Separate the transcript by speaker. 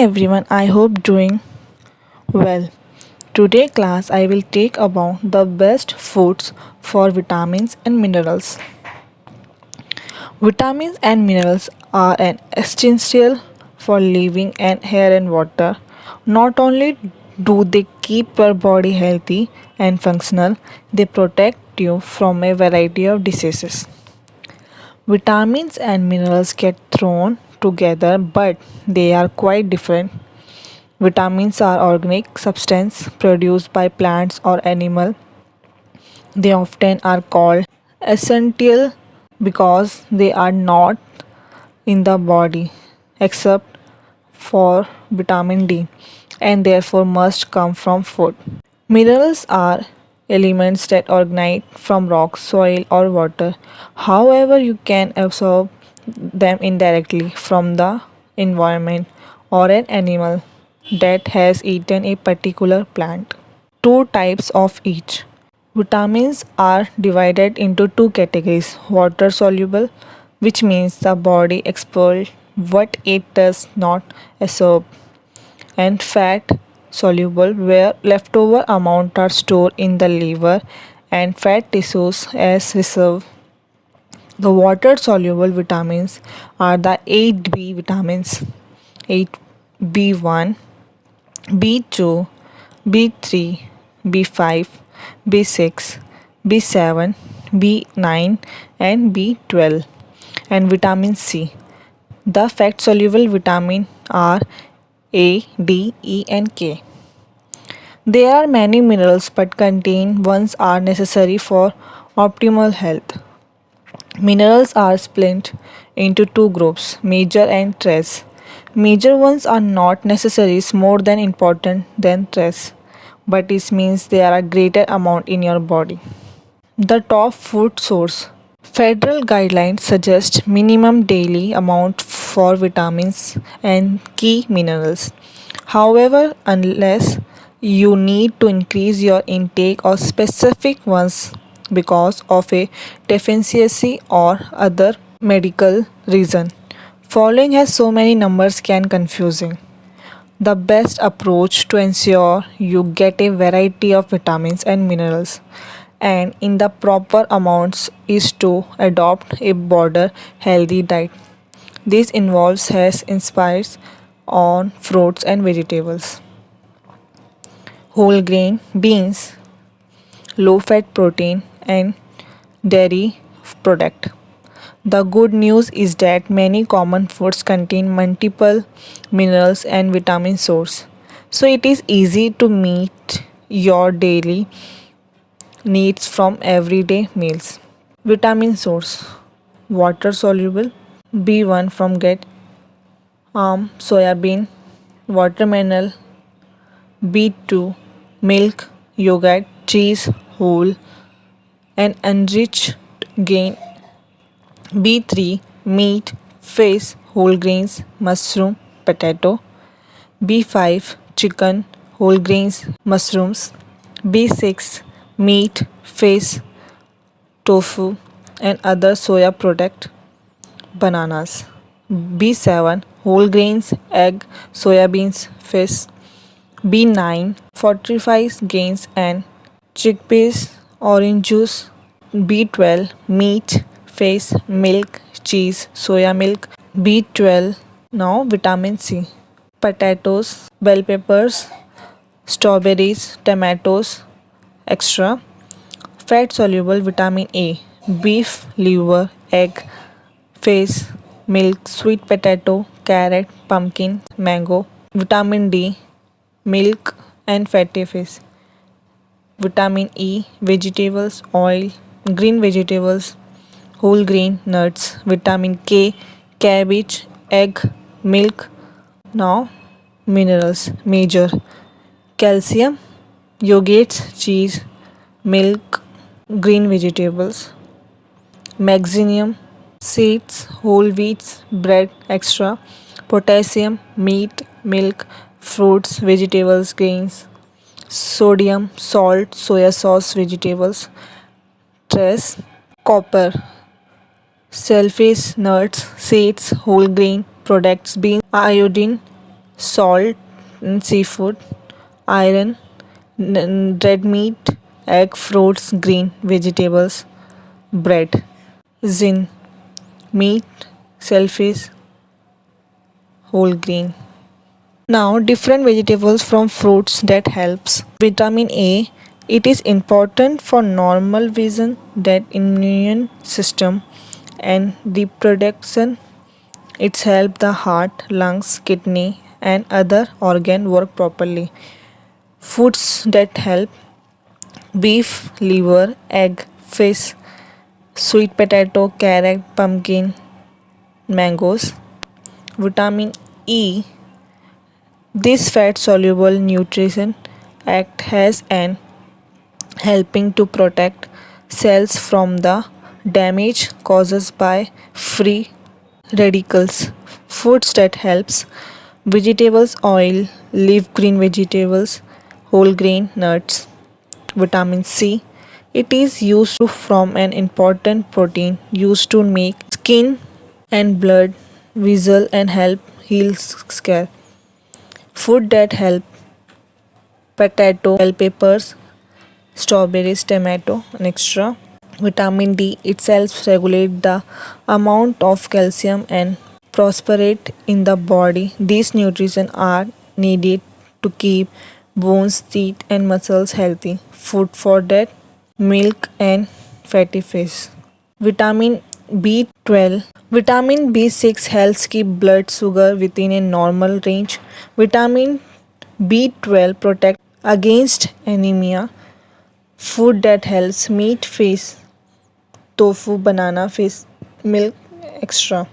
Speaker 1: everyone, I hope doing well. Today class I will take about the best foods for vitamins and minerals. Vitamins and minerals are an essential for living and air and water. Not only do they keep your body healthy and functional, they protect you from a variety of diseases. Vitamins and minerals get thrown together but they are quite different. Vitamins are organic substances produced by plants or animals. They often are called essential because they are not in the body except for vitamin D and therefore must come from food. Minerals are elements that originate from rock, soil, or water. However, you can absorb them indirectly from the environment or an animal that has eaten a particular plant. Two types of each. Vitamins are divided into two categories: water soluble, which means the body expels what it does not absorb, and fat soluble, where leftover amount are stored in the liver and fat tissues as reserve. The water soluble vitamins are the 8B vitamins: 8B1, B2, B3, B5, B6, B7, B9, and B12, and vitamin C. The fat soluble vitamin are A, D, E, and K. There are many minerals but contain ones are necessary for optimal health. Minerals are split into two groups, major and trace. Major ones are not necessarily more than important than trace, but it means they are a greater amount in your body. The top food source. Federal guidelines suggest minimum daily amount for vitamins and key minerals. However, unless you need to increase your intake of specific ones because of a deficiency or other medical reason, following has so many numbers can confusing. The best approach to ensure you get a variety of vitamins and minerals and in the proper amounts is to adopt a broader healthy diet. This involves has inspires on fruits and vegetables, whole grain, beans, low fat protein and dairy product. The good news is that many common foods contain multiple minerals and vitamin source. So it is easy to meet your daily needs from everyday meals. Vitamin source: water soluble, B1 from get soybean, watermelon, B2 milk, yogurt, cheese, whole and enriched gain, B3 meat, fish, whole grains, mushroom, potato, B5 chicken, whole grains, mushrooms, B6 meat, fish, tofu and other soya product, bananas, B7 whole grains, egg, soybeans, fish, B9 fortifies gains and chickpeas, orange juice, B12 meat, fish, milk, cheese, soya milk, B12. Now vitamin C: potatoes, bell peppers, strawberries, tomatoes, extra. Fat soluble vitamin A: beef, liver, egg, fish, milk, sweet potato, carrot, pumpkin, mango. Vitamin D: milk and fatty fish. Vitamin E: vegetables, oil, green vegetables, whole grain, nuts. Vitamin K: cabbage, egg, milk. Now minerals major: calcium, yogurts, cheese, milk, green vegetables. Magnesium, seeds, whole wheats, bread, extra. Potassium, meat, milk, fruits, vegetables, grains. Sodium, salt, soya sauce, vegetables. Trace, copper, shellfish, nuts, seeds, whole grain products, beans. Iodine, salt and seafood, iron, red meat, egg, fruits, green vegetables, bread. Zinc, meat, shellfish, whole grain. Now, different vegetables from fruits that helps. Vitamin A, it is important for normal vision, that immune system and reproduction. It's help the heart, lungs, kidney and other organ work properly. Foods that help: beef, liver, egg, fish, sweet potato, carrot, pumpkin, mangoes. Vitamin E, this fat soluble nutrition act as an helping to protect cells from the damage caused by free radicals. Foods that helps: vegetables oil, leaf green vegetables, whole grain nuts. Vitamin C, it is used to from an important protein used to make skin and blood vessel and help heal scare. Food that help: potato, bell peppers, strawberries, tomato, and extra. Vitamin D itself regulate the amount of calcium and phosphorate in the body. These nutrients are needed to keep bones, teeth, and muscles healthy. Food for that: milk and fatty fish. Vitamin B12. Vitamin B6 helps keep blood sugar within a normal range. Vitamin B12 protect against anemia. Food that helps: meat, fish, tofu, banana, fish, milk, extra.